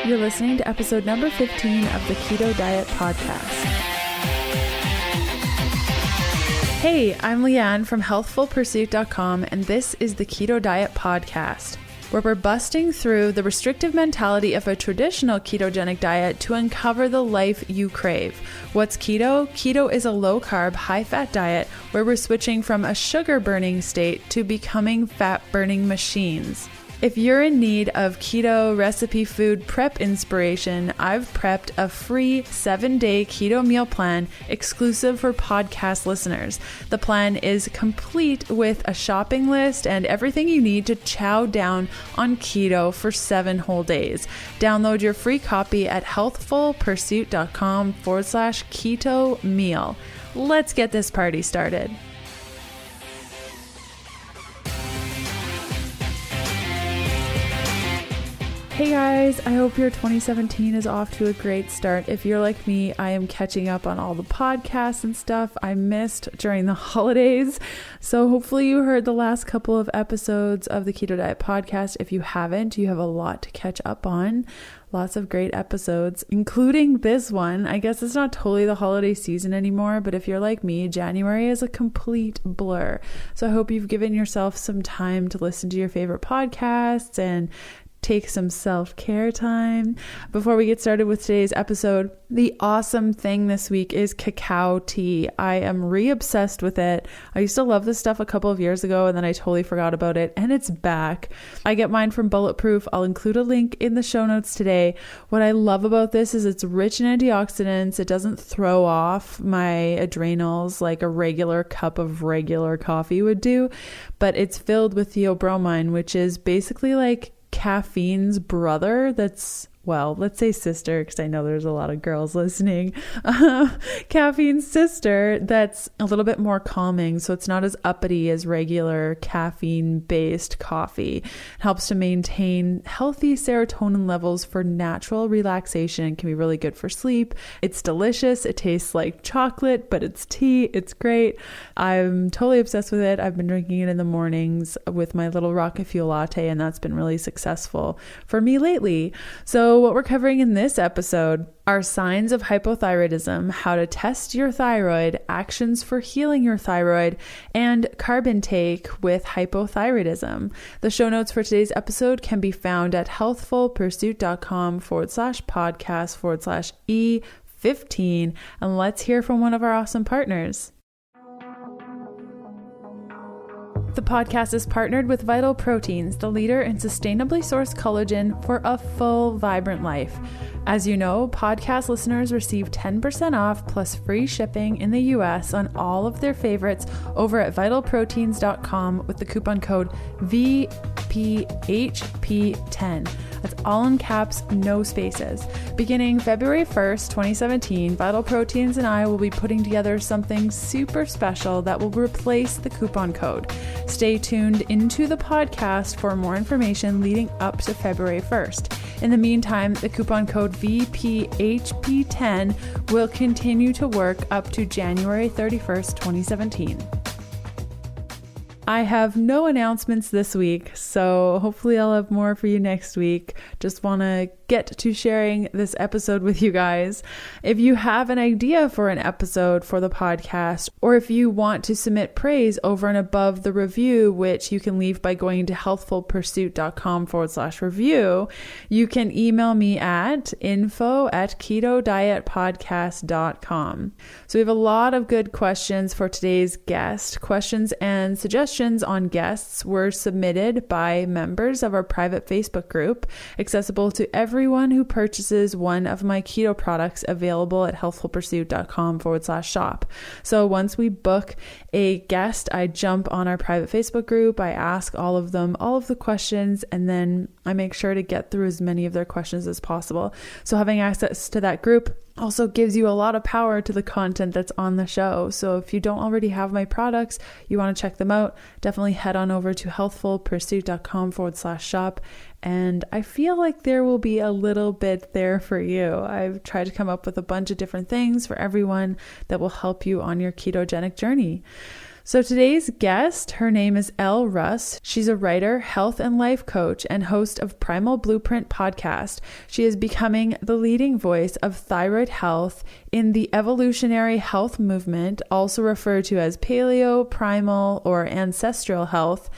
You're listening to episode number 15 of the Keto Diet Podcast. Hey, I'm Leanne from healthfulpursuit.com, and this is the Keto Diet Podcast, where we're busting through the restrictive mentality of a traditional ketogenic diet to uncover the life you crave. What's keto? Keto is a low-carb, high-fat diet where we're switching from a sugar-burning state to becoming fat-burning machines. If you're in need of keto recipe food prep inspiration, I've prepped a free 7-day keto meal plan exclusive for podcast listeners. The plan is complete with a shopping list and everything you need to chow down on keto for 7 whole days. Download your free copy at healthfulpursuit.com/keto meal. Let's get this party started. Hey guys, I hope your 2017 is off to a great start. If you're like me, I am catching up on all the podcasts and stuff I missed during the holidays. So hopefully you heard the last couple of episodes of the Keto Diet Podcast. If you haven't, you have a lot to catch up on. Lots of great episodes, including this one. I guess it's not totally the holiday season anymore, but if you're like me, January is a complete blur. So I hope you've given yourself some time to listen to your favorite podcasts and take some self-care time. Before we get started with today's episode, the awesome thing this week is cacao tea. I am re-obsessed with it. I used to love this stuff a couple of years ago and then I totally forgot about it, and it's back. I get mine from Bulletproof. I'll include a link in the show notes today. What I love about this is it's rich in antioxidants. It doesn't throw off my adrenals like a regular cup of regular coffee would do, but it's filled with theobromine, which is basically like caffeine's brother. That's, well, let's say sister, because I know there's a lot of girls listening. Caffeine's sister that's a little bit more calming, so it's not as uppity as regular caffeine-based coffee. It helps to maintain healthy serotonin levels for natural relaxation. It can be really good for sleep. It's delicious. It tastes like chocolate, but it's tea. It's great. I'm totally obsessed with it. I've been drinking it in the mornings with my little rocket fuel latte, and that's been really successful for me lately. So what we're covering in this episode are signs of hypothyroidism, how to test your thyroid, actions for healing your thyroid, and carb intake with hypothyroidism. The show notes for today's episode can be found at healthfulpursuit.com/podcast/E15. And let's hear from one of our awesome partners. The podcast is partnered with Vital Proteins, the leader in sustainably sourced collagen for a full, vibrant life. As you know, podcast listeners receive 10% off plus free shipping in the US on all of their favorites over at vitalproteins.com with the coupon code VPHP10. That's all in caps, no spaces. Beginning February 1st, 2017, Vital Proteins and I will be putting together something super special that will replace the coupon code. Stay tuned into the podcast for more information leading up to February 1st. In the meantime, the coupon code VPHP10 will continue to work up to January 31st, 2017. I have no announcements this week, so hopefully I'll have more for you next week. Just want to get to sharing this episode with you guys. If you have an idea for an episode for the podcast, or if you want to submit praise over and above the review, which you can leave by going to healthfulpursuit.com/review, you can email me at info@ketodietpodcast.com. So we have a lot of good questions for today's guest. Questions and suggestions on guests were submitted by members of our private Facebook group, accessible to everyone who purchases one of my keto products, available at healthfulpursuit.com/shop. So once we book a guest, I jump on our private Facebook group, I ask all of them all of the questions, and then I make sure to get through as many of their questions as possible. So having access to that group also gives you a lot of power to the content that's on the show. So if you don't already have my products, you want to check them out, definitely head on over to healthfulpursuit.com/shop. And I feel like there will be a little bit there for you. I've tried to come up with a bunch of different things for everyone that will help you on your ketogenic journey. So today's guest, her name is Elle Russ. She's a writer, health and life coach, and host of Primal Blueprint Podcast. She is becoming the leading voice of thyroid health in the evolutionary health movement, also referred to as paleo, primal, or ancestral health.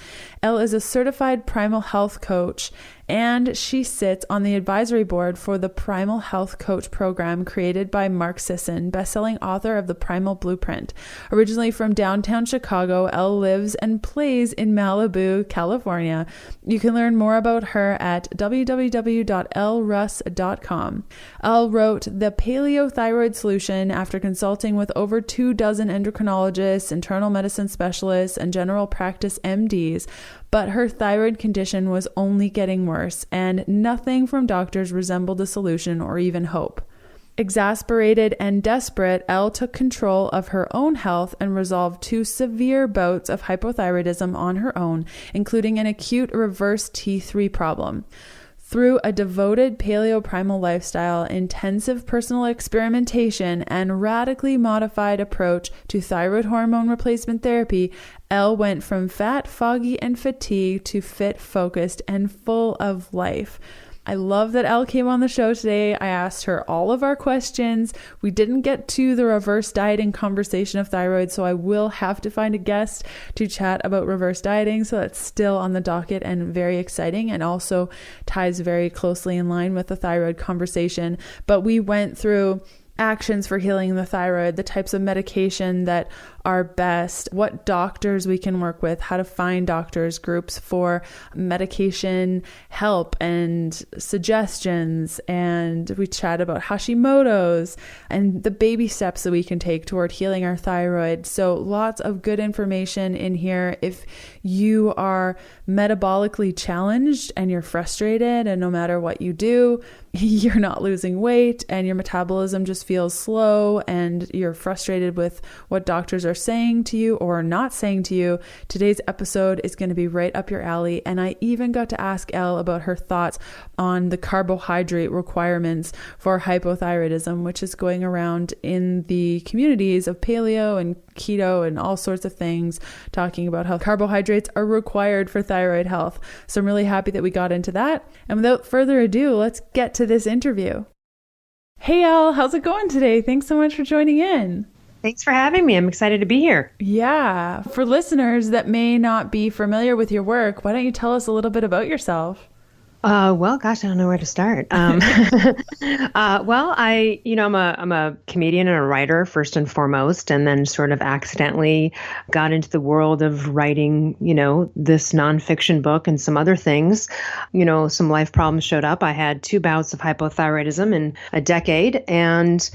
Elle is a certified primal health coach, and she sits on the advisory board for the Primal Health Coach program created by Mark Sisson, bestselling author of the Primal Blueprint. Originally from downtown Chicago, Elle lives and plays in Malibu, California. You can learn more about her at www.elleruss.com. Elle wrote The Paleo Thyroid Solution after consulting with over 24 endocrinologists, internal medicine specialists, and general practice MDs. But her thyroid condition was only getting worse, and nothing from doctors resembled a solution or even hope. Exasperated and desperate, Elle took control of her own health and resolved 2 severe bouts of hypothyroidism on her own, including an acute reverse T3 problem. Through a devoted paleo-primal lifestyle, intensive personal experimentation, and radically modified approach to thyroid hormone replacement therapy, Elle went from fat, foggy, and fatigued to fit, focused, and full of life. I love that Elle came on the show today. I asked her all of our questions. We didn't get to the reverse dieting conversation of thyroid, so I will have to find a guest to chat about reverse dieting. So that's still on the docket and very exciting, and also ties very closely in line with the thyroid conversation. But we went through actions for healing the thyroid, the types of medication that are best, what doctors we can work with, how to find doctors, groups for medication help and suggestions. And we chat about Hashimoto's and the baby steps that we can take toward healing our thyroid. So lots of good information in here. If you are metabolically challenged and you're frustrated, and no matter what you do, you're not losing weight and your metabolism just feels slow and you're frustrated with what doctors are saying to you or not saying to you, today's episode is going to be right up your alley. And I even got to ask Elle about her thoughts on the carbohydrate requirements for hypothyroidism, which is going around in the communities of paleo and keto and all sorts of things, talking about how carbohydrates are required for thyroid health. So I'm really happy that we got into that. And without further ado, let's get to this interview. Hey, Elle, how's it going today? Thanks so much for joining in. Thanks for having me. I'm excited to be here. Yeah. For listeners that may not be familiar with your work, why don't you tell us a little bit about yourself? Well, gosh, I don't know where to start. I'm a comedian and a writer first and foremost, and then sort of accidentally got into the world of writing, this nonfiction book and some other things. Some life problems showed up. I had 2 bouts of hypothyroidism in a decade, and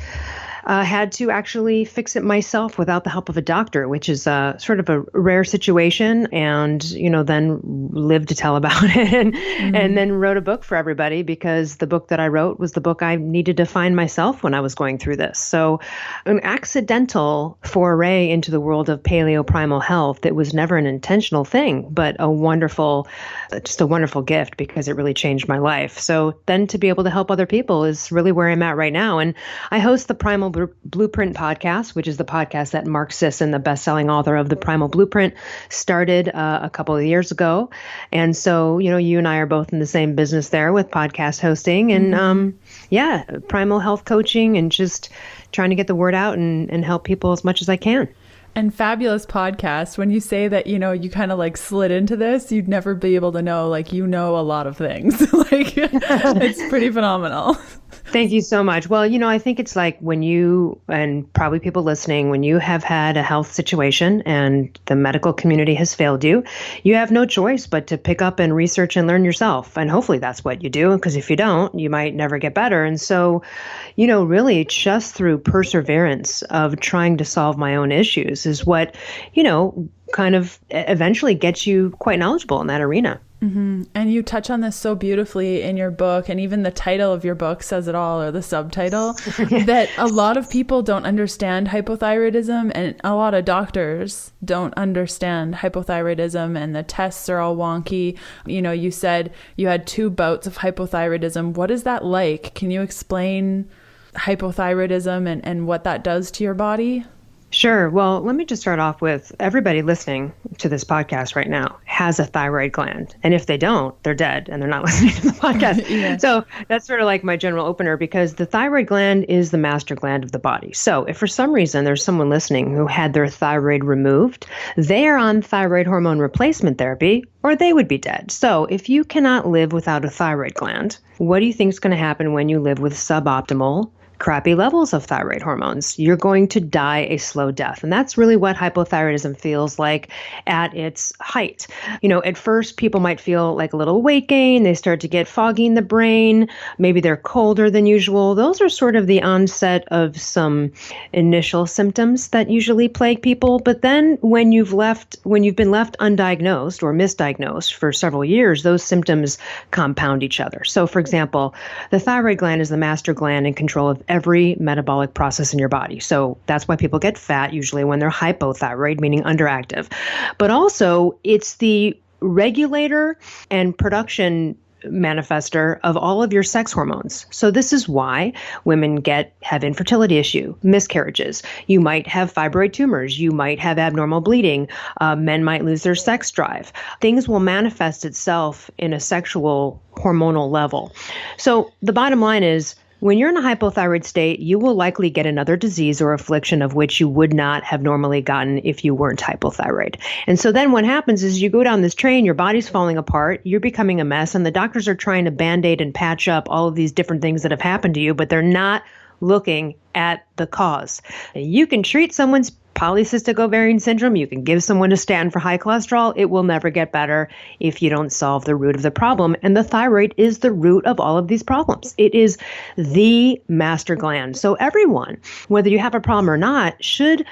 had to actually fix it myself without the help of a doctor, which is sort of a rare situation, and, then lived to tell about it and then wrote a book for everybody, because the book that I wrote was the book I needed to find myself when I was going through this. So an accidental foray into the world of paleo primal health. It was never an intentional thing, but just a wonderful gift, because it really changed my life. So then to be able to help other people is really where I'm at right now. And I host the Primal Blueprint Podcast, which is the podcast that Mark Sisson, the best-selling author of the Primal Blueprint, started a couple of years ago. And so, you and I are both in the same business there with podcast hosting and, primal health coaching, and just trying to get the word out and help people as much as I can. And fabulous podcast. When you say that, you kind of like slid into this, you'd never be able to know, a lot of things. It's pretty phenomenal. Thank you so much. Well, I think it's like when you, and probably people listening, when you have had a health situation and the medical community has failed you, you have no choice but to pick up and research and learn yourself. And hopefully that's what you do, because if you don't, you might never get better. And so, really just through perseverance of trying to solve my own issues is what, kind of eventually gets you quite knowledgeable in that arena. Mm-hmm. And you touch on this so beautifully in your book, and even the title of your book says it all, or the subtitle, that a lot of people don't understand hypothyroidism, and a lot of doctors don't understand hypothyroidism, and the tests are all wonky. You said you had 2 bouts of hypothyroidism. What is that like? Can you explain hypothyroidism and what that does to your body? Sure. Well, let me just start off with everybody listening to this podcast right now has a thyroid gland. And if they don't, they're dead and they're not listening to the podcast. Yeah. So that's sort of like my general opener, because the thyroid gland is the master gland of the body. So if for some reason there's someone listening who had their thyroid removed, they are on thyroid hormone replacement therapy, or they would be dead. So if you cannot live without a thyroid gland, what do you think is going to happen when you live with suboptimal, crappy levels of thyroid hormones? You're going to die a slow death. And that's really what hypothyroidism feels like at its height. At first, people might feel like a little weight gain. They start to get foggy in the brain. Maybe they're colder than usual. Those are sort of the onset of some initial symptoms that usually plague people. But then when you've been left undiagnosed or misdiagnosed for several years, those symptoms compound each other. So for example, the thyroid gland is the master gland in control of every metabolic process in your body. So that's why people get fat usually when they're hypothyroid, meaning underactive. But also it's the regulator and production manifester of all of your sex hormones. So this is why women have infertility issue, miscarriages. You might have fibroid tumors. You might have abnormal bleeding. Men might lose their sex drive. Things will manifest itself in a sexual hormonal level. So the bottom line is, when you're in a hypothyroid state, you will likely get another disease or affliction of which you would not have normally gotten if you weren't hypothyroid. And so then what happens is you go down this train, your body's falling apart, you're becoming a mess, and the doctors are trying to band-aid and patch up all of these different things that have happened to you, but they're not looking at the cause. You can treat someone's polycystic ovarian syndrome. You can give someone a statin for high cholesterol. It will never get better if you don't solve the root of the problem. And the thyroid is the root of all of these problems. It is the master gland. So everyone, whether you have a problem or not, should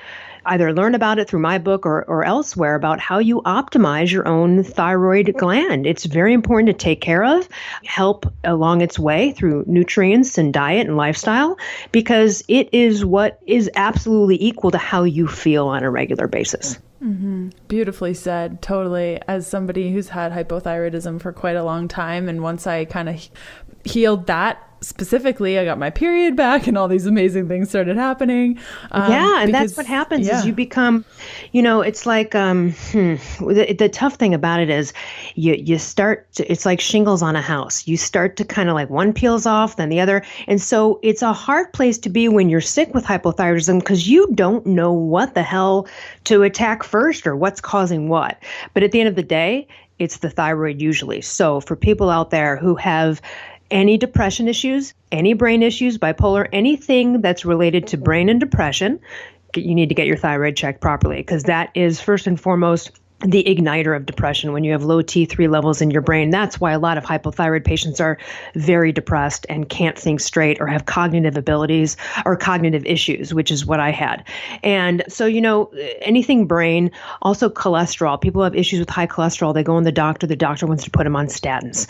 either learn about it through my book or elsewhere about how you optimize your own thyroid gland. It's very important to take care of, help along its way through nutrients and diet and lifestyle, because it is what is absolutely equal to how you feel on a regular basis. Mm-hmm. Beautifully said. Totally. As somebody who's had hypothyroidism for quite a long time, and once I kind of healed that specifically, I got my period back and all these amazing things started happening. And that's what happens is you become, it's like, the tough thing about it is you start to, it's like shingles on a house. You start to kind of like one peels off, then the other. And so it's a hard place to be when you're sick with hypothyroidism, because you don't know what the hell to attack first or what's causing what. But at the end of the day, it's the thyroid usually. So for people out there who have any depression issues, any brain issues, bipolar, anything that's related to brain and depression, you need to get your thyroid checked properly, because that is first and foremost the igniter of depression. When you have low T3 levels in your brain, that's why a lot of hypothyroid patients are very depressed and can't think straight or have cognitive abilities or cognitive issues, which is what I had. And so, anything brain, also cholesterol. People have issues with high cholesterol. They go in the doctor wants to put them on statins.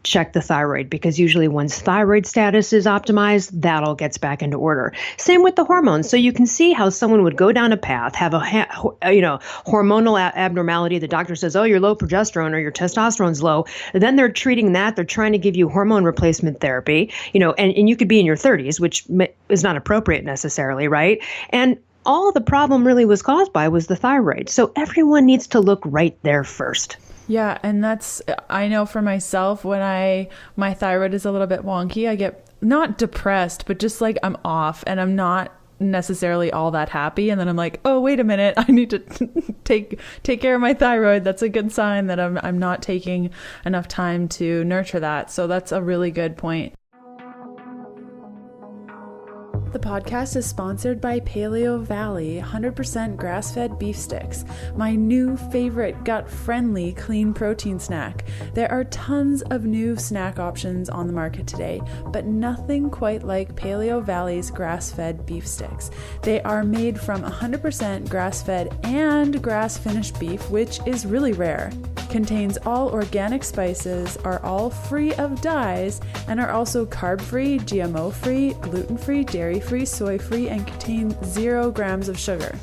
Check the thyroid, because usually once thyroid status is optimized, that all gets back into order. Same with the hormones. So you can see how someone would go down a path, have a hormonal abnormality. The doctor says, oh, you're low progesterone or your testosterone's low. And then they're treating that. They're trying to give you hormone replacement therapy, and you could be in your 30s, which is not appropriate necessarily, right? And all the problem really was caused by was the thyroid. So everyone needs to look right there first. Yeah. And I know for myself, when my thyroid is a little bit wonky, I get not depressed, but just like I'm off and I'm not necessarily all that happy. And then I'm like, oh, wait a minute, I need to take care of my thyroid. That's a good sign that I'm not taking enough time to nurture that. So that's a really good point. The podcast is sponsored by Paleo Valley 100% grass-fed beef sticks, my new favorite gut-friendly clean protein snack. There are tons of new snack options on the market today, but nothing quite like Paleo Valley's grass-fed beef sticks. They are made from 100% grass-fed and grass-finished beef, which is really rare. Contains all organic spices, are all free of dyes, and are also carb-free, GMO-free, gluten-free, dairy-free, soy-free, and contain 0 grams of sugar.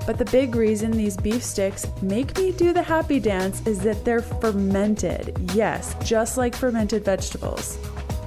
But the big reason these beef sticks make me do the happy dance is that they're fermented. Yes, just like fermented vegetables.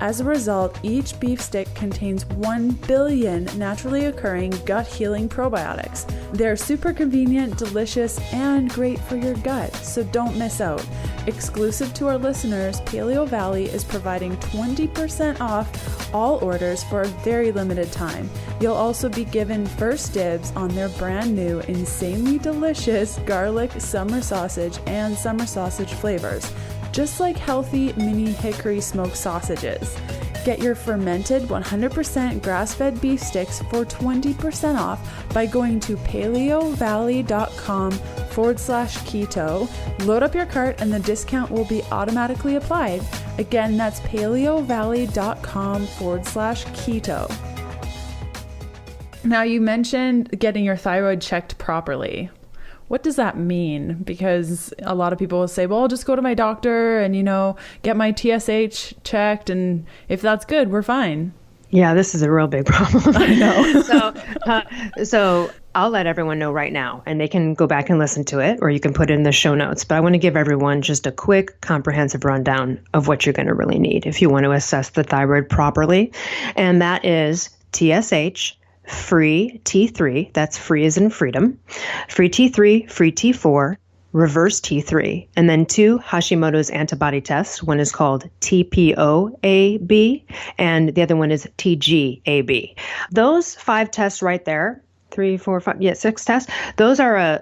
As a result, each beef stick contains 1 billion naturally occurring gut healing probiotics. They're super convenient, delicious, and great for your gut, so don't miss out. Exclusive to our listeners, Paleo Valley is providing 20% off all orders for a very limited time. You'll also be given first dibs on their brand new, insanely delicious garlic summer sausage and summer sausage flavors, just like healthy mini hickory smoked sausages. Get your fermented 100% grass-fed beef sticks for 20% off by going to paleovalley.com/keto. Load up your cart and the discount will be automatically applied. Again, that's paleovalley.com/keto. Now, you mentioned getting your thyroid checked properly. What does that mean? Because a lot of people will say, well, I'll just go to my doctor and, get my TSH checked. And if that's good, we're fine. Yeah, this is a real big problem. I know. So I'll let everyone know right now, and they can go back and listen to it, or you can put it in the show notes. But I want to give everyone just a quick, comprehensive rundown of what you're going to really need if you want to assess the thyroid properly. And that is TSH, free T3, that's free as in freedom, free T3, free T4, reverse T3, and then 2 Hashimoto's antibody tests. One is called TPO-AB, and the other one is TG-AB. Those 5 tests right there, 6 tests. Those are a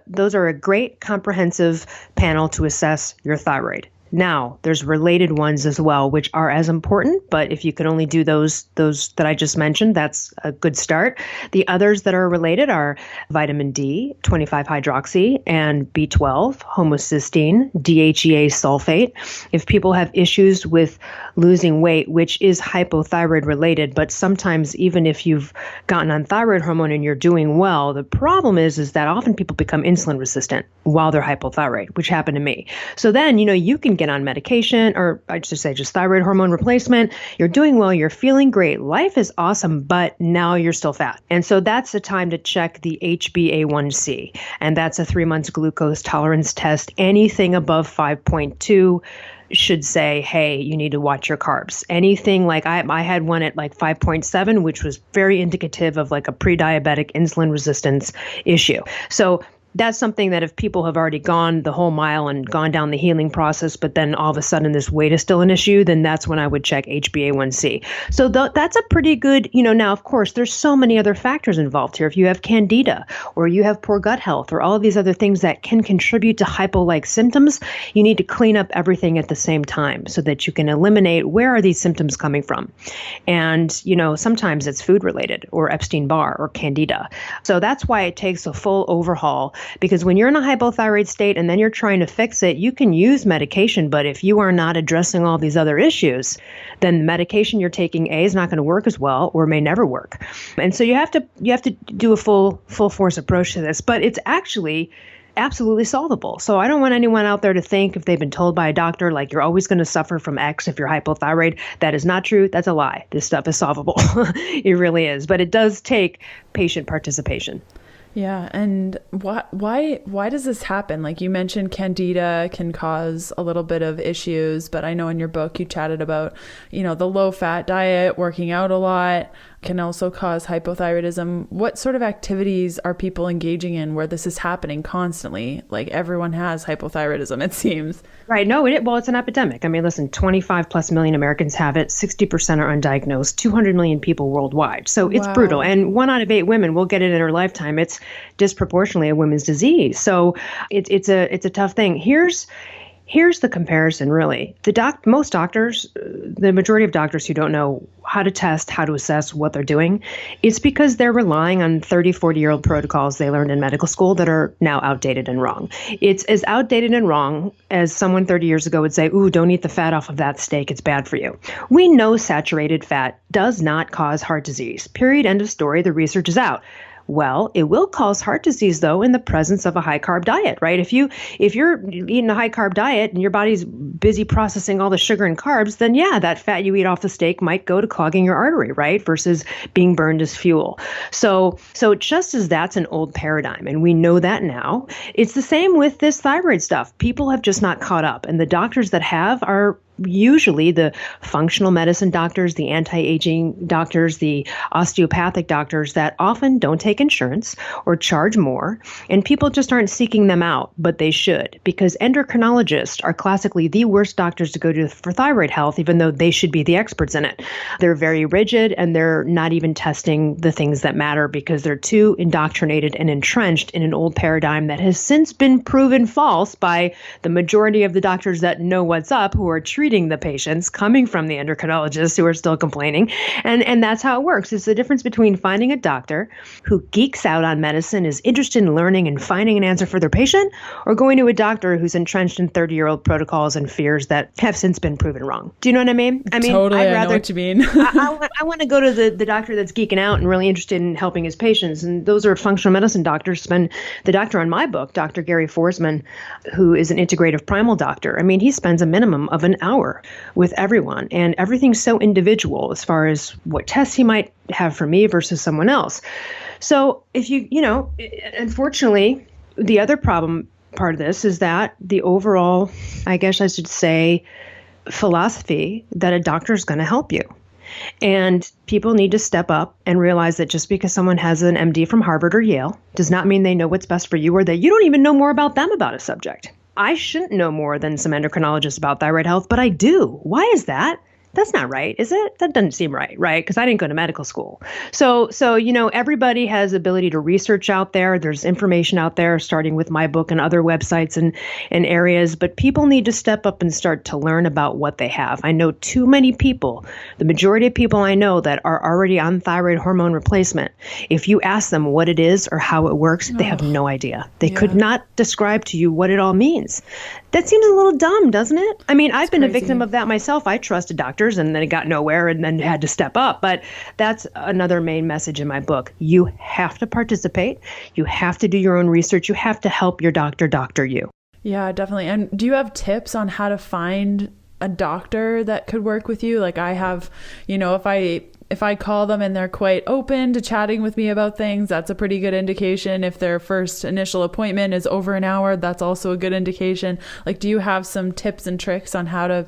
great comprehensive panel to assess your thyroid. Now, there's related ones as well, which are as important, but if you can only do those that I just mentioned, that's a good start. The others that are related are vitamin D, 25-hydroxy, and B12, homocysteine, DHEA sulfate. If people have issues with losing weight, which is hypothyroid related, but sometimes even if you've gotten on thyroid hormone and you're doing well, the problem is that often people become insulin resistant while they're hypothyroid, which happened to me. So then, you can get on medication, or I should say just thyroid hormone replacement. You're doing well, you're feeling great, life is awesome, but now you're still fat. And so that's the time to check the HbA1c. And that's a 3 months glucose tolerance test. Anything above 5.2 should say, hey, you need to watch your carbs. Anything like I had one at like 5.7, which was very indicative of like a pre-diabetic insulin resistance issue. So that's something that if people have already gone the whole mile and gone down the healing process, but then all of a sudden this weight is still an issue, then that's when I would check HbA1c. So that's a pretty good, now, of course, there's so many other factors involved here. If you have candida or you have poor gut health or all of these other things that can contribute to hypo-like symptoms, you need to clean up everything at the same time so that you can eliminate where are these symptoms coming from. And, sometimes it's food related or Epstein-Barr or candida. So that's why it takes a full overhaul. Because when you're in a hypothyroid state and then you're trying to fix it, you can use medication, but if you are not addressing all these other issues, then the medication you're taking is not going to work as well or may never work. And so you have to do a full force approach to this, but it's actually absolutely solvable. So I don't want anyone out there to think if they've been told by a doctor, like you're always going to suffer from X if you're hypothyroid. That is not true. That's a lie. This stuff is solvable. It really is. But it does take patient participation. Yeah. And why does this happen? Like you mentioned, candida can cause a little bit of issues, but I know in your book you chatted about, the low fat diet, working out a lot can also cause hypothyroidism. What sort of activities are people engaging in where this is happening constantly? Like everyone has hypothyroidism, it seems. Right. No, it's an epidemic. I mean, listen, 25 plus million Americans have it. 60% are undiagnosed, 200 million people worldwide. So it's brutal. And 1 out of 8 women will get it in her lifetime. It's disproportionately a women's disease. So it's a tough thing. Here's the comparison, really. Most doctors, the majority of doctors who don't know how to test, how to assess what they're doing, it's because they're relying on 30, 40-year-old protocols they learned in medical school that are now outdated and wrong. It's as outdated and wrong as someone 30 years ago would say, ooh, don't eat the fat off of that steak, it's bad for you. We know saturated fat does not cause heart disease. Period, end of story, the research is out. Well, it will cause heart disease, though, in the presence of a high-carb diet, right? If you're eating a high-carb diet and your body's busy processing all the sugar and carbs, then yeah, that fat you eat off the steak might go to clogging your artery, right? Versus being burned as fuel. So just as that's an old paradigm, and we know that now, it's the same with this thyroid stuff. People have just not caught up, and the doctors that have are usually the functional medicine doctors, the anti-aging doctors, the osteopathic doctors that often don't take insurance or charge more, and people just aren't seeking them out, but they should, because endocrinologists are classically the worst doctors to go to for thyroid health, even though they should be the experts in it. They're very rigid, and they're not even testing the things that matter because they're too indoctrinated and entrenched in an old paradigm that has since been proven false by the majority of the doctors that know what's up, who are treating the patients coming from the endocrinologists who are still complaining. And that's how it works. It's the difference between finding a doctor who geeks out on medicine, is interested in learning and finding an answer for their patient, or going to a doctor who's entrenched in 30-year-old protocols and fears that have since been proven wrong. Do you know what I mean? Totally, I know what you mean. I want to go to the doctor that's geeking out and really interested in helping his patients. And those are functional medicine doctors. The doctor on my book, Dr. Gary Forsman, who is an integrative primal doctor, he spends a minimum of an hour with everyone. And everything's so individual as far as what tests he might have for me versus someone else. So if unfortunately, the other part of this is that the overall, I guess I should say, philosophy that a doctor is going to help you. And people need to step up and realize that just because someone has an MD from Harvard or Yale does not mean they know what's best for you, or that you don't even know more about them about a subject. I shouldn't know more than some endocrinologists about thyroid health, but I do. Why is that? That's not right, is it? That doesn't seem right? Because I didn't go to medical school. So everybody has ability to research out there. There's information out there, starting with my book and other websites and areas. But people need to step up and start to learn about what they have. I know too many people, the majority of people I know that are already on thyroid hormone replacement. If you ask them what it is or how it works, they have no idea. They could not describe to you what it all means. That seems a little dumb, doesn't it? I've been a victim of that myself. I trusted doctors and then it got nowhere and then had to step up. But that's another main message in my book. You have to participate. You have to do your own research. You have to help your doctor doctor you. Yeah, definitely. And do you have tips on how to find a doctor that could work with you? Like I have, if I call them and they're quite open to chatting with me about things, that's a pretty good indication. If their first initial appointment is over an hour, that's also a good indication. Like, do you have some tips and tricks on how to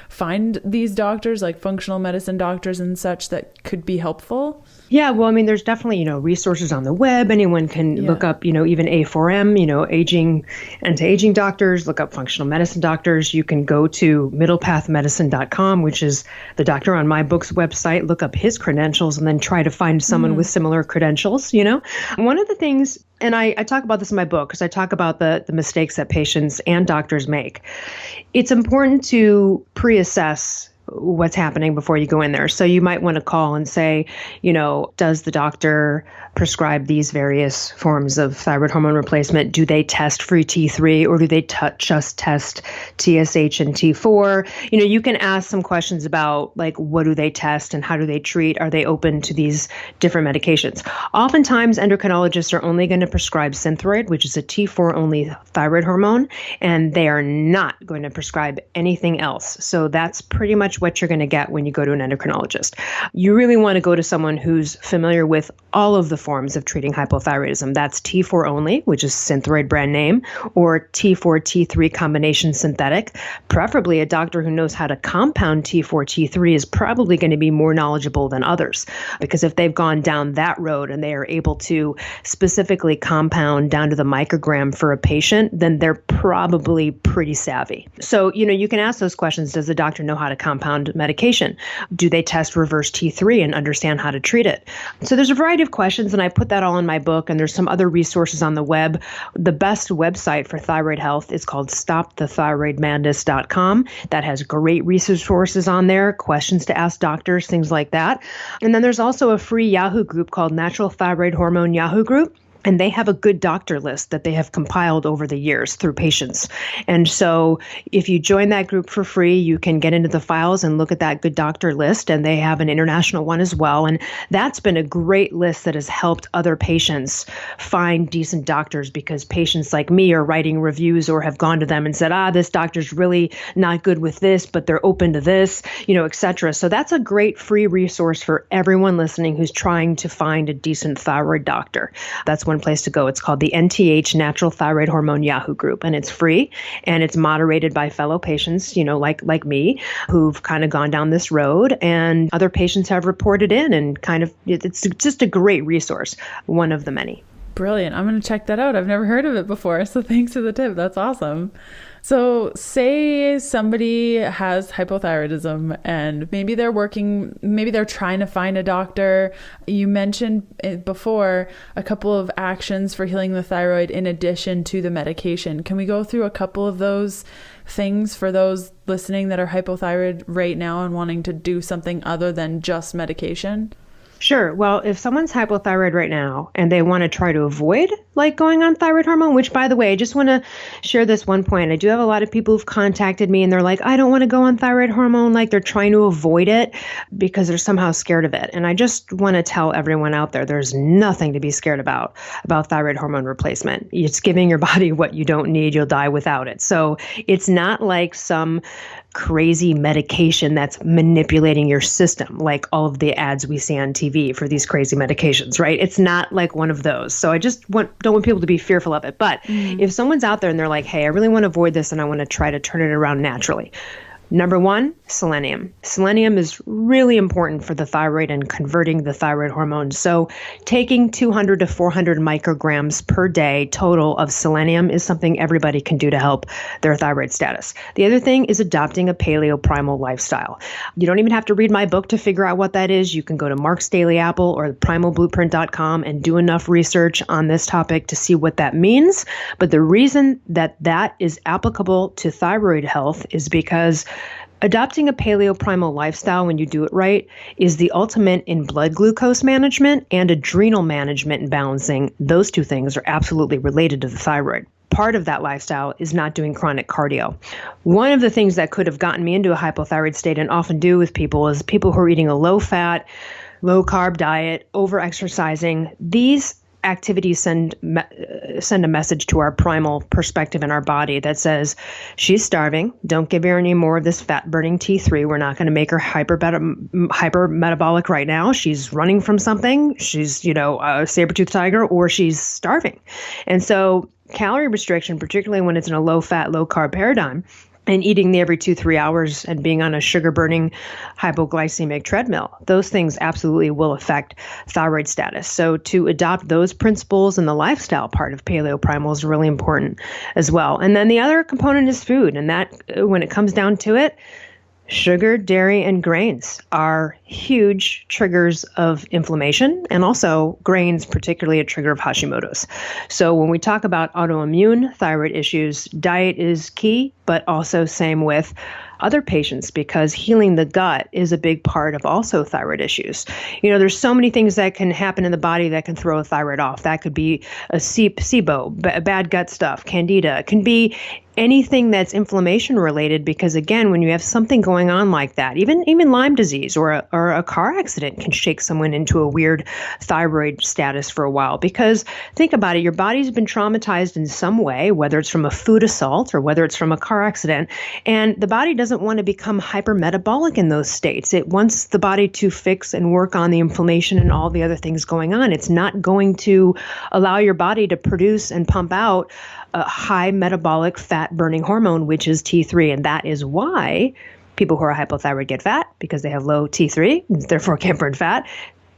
find these doctors, like functional medicine doctors and such, that could be helpful? Yeah, well, there's definitely, resources on the web. Anyone can look up, even A4M, anti-aging doctors, look up functional medicine doctors. You can go to middlepathmedicine.com, which is the doctor on my book's website, look up his credentials and then try to find someone with similar credentials, One of the things, and I talk about this in my book because I talk about the mistakes that patients and doctors make. It's important to pre-assess what's happening before you go in there. So you might want to call and say, does the doctor prescribe these various forms of thyroid hormone replacement? Do they test free T3 or do they just test TSH and T4? You can ask some questions about like, what do they test and how do they treat? Are they open to these different medications? Oftentimes, endocrinologists are only going to prescribe Synthroid, which is a T4 only thyroid hormone, and they are not going to prescribe anything else. So that's pretty much what you're going to get when you go to an endocrinologist. You really want to go to someone who's familiar with all of the forms of treating hypothyroidism. That's T4 only, which is Synthroid brand name, or T4, T3 combination synthetic. Preferably a doctor who knows how to compound T4, T3 is probably going to be more knowledgeable than others, because if they've gone down that road and they are able to specifically compound down to the microgram for a patient, then they're probably pretty savvy. So, you can ask those questions. Does the doctor know how to compound medication? Do they test reverse T3 and understand how to treat it? So there's a variety of questions, and I put that all in my book, and there's some other resources on the web. The best website for thyroid health is called stopthethyroidmadness.com. That has great resources on there, questions to ask doctors, things like that. And then there's also a free Yahoo group called Natural Thyroid Hormone Yahoo group. And they have a good doctor list that they have compiled over the years through patients. And so if you join that group for free, you can get into the files and look at that good doctor list. And they have an international one as well. And that's been a great list that has helped other patients find decent doctors, because patients like me are writing reviews or have gone to them and said, this doctor's really not good with this, but they're open to this, et cetera. So that's a great free resource for everyone listening who's trying to find a decent thyroid doctor. That's one one place to go. It's called the NTH Natural Thyroid Hormone Yahoo group, and it's free and it's moderated by fellow patients, like me, who've kind of gone down this road, and other patients have reported in, and it's just a great resource, one of the many. Brilliant. I'm going to check that out. I've never heard of it before. So thanks for the tip. That's awesome. So say somebody has hypothyroidism and maybe they're trying to find a doctor. You mentioned before a couple of actions for healing the thyroid in addition to the medication. Can we go through a couple of those things for those listening that are hypothyroid right now and wanting to do something other than just medication? Sure. Well, if someone's hypothyroid right now and they want to try to avoid going on thyroid hormone, which, by the way, I just want to share this one point. I do have a lot of people who've contacted me and they're like, I don't want to go on thyroid hormone. They're trying to avoid it because they're somehow scared of it. And I just want to tell everyone out there, there's nothing to be scared about thyroid hormone replacement. It's giving your body what you don't need. You'll die without it. So it's not like some crazy medication that's manipulating your system, like all of the ads we see on TV for these crazy medications, right? It's not like one of those. So I just don't want people to be fearful of it. But if someone's out there and they're like, hey, I really want to avoid this and I want to try to turn it around naturally. Number one, selenium. Selenium is really important for the thyroid and converting the thyroid hormone. So taking 200 to 400 micrograms per day total of selenium is something everybody can do to help their thyroid status. The other thing is adopting a paleo-primal lifestyle. You don't even have to read my book to figure out what that is. You can go to Mark's Daily Apple or primalblueprint.com and do enough research on this topic to see what that means. But the reason that is applicable to thyroid health is because adopting a paleo-primal lifestyle, when you do it right, is the ultimate in blood glucose management and adrenal management and balancing. Those two things are absolutely related to the thyroid. Part of that lifestyle is not doing chronic cardio. One of the things that could have gotten me into a hypothyroid state, and often do with people, is people who are eating a low-fat, low-carb diet, over-exercising. These activities send a message to our primal perspective in our body that says, she's starving. Don't give her any more of this fat-burning T3. We're not going to make her hyper metabolic right now. She's running from something. She's, a saber-toothed tiger, or she's starving. And so calorie restriction, particularly when it's in a low-fat, low-carb paradigm, and eating every 2-3 hours and being on a sugar-burning hypoglycemic treadmill, those things absolutely will affect thyroid status. So to adopt those principles and the lifestyle part of paleo-primal is really important as well. And then the other component is food. And that, when it comes down to it, sugar, dairy, and grains are huge triggers of inflammation, and also grains, particularly a trigger of Hashimoto's. So when we talk about autoimmune thyroid issues, diet is key, but also same with other patients, because healing the gut is a big part of also thyroid issues. There's so many things that can happen in the body that can throw a thyroid off. That could be a SIBO, bad gut stuff, candida. It can be anything that's inflammation related, because again, when you have something going on like that, even Lyme disease or a car accident can shake someone into a weird thyroid status for a while. Because think about it, your body's been traumatized in some way, whether it's from a food assault or whether it's from a car accident, and the body doesn't want to become hypermetabolic in those states. It wants the body to fix and work on the inflammation and all the other things going on. It's not going to allow your body to produce and pump out a high metabolic fat burning hormone, which is T3. And that is why people who are hypothyroid get fat, because they have low T3, therefore can't burn fat.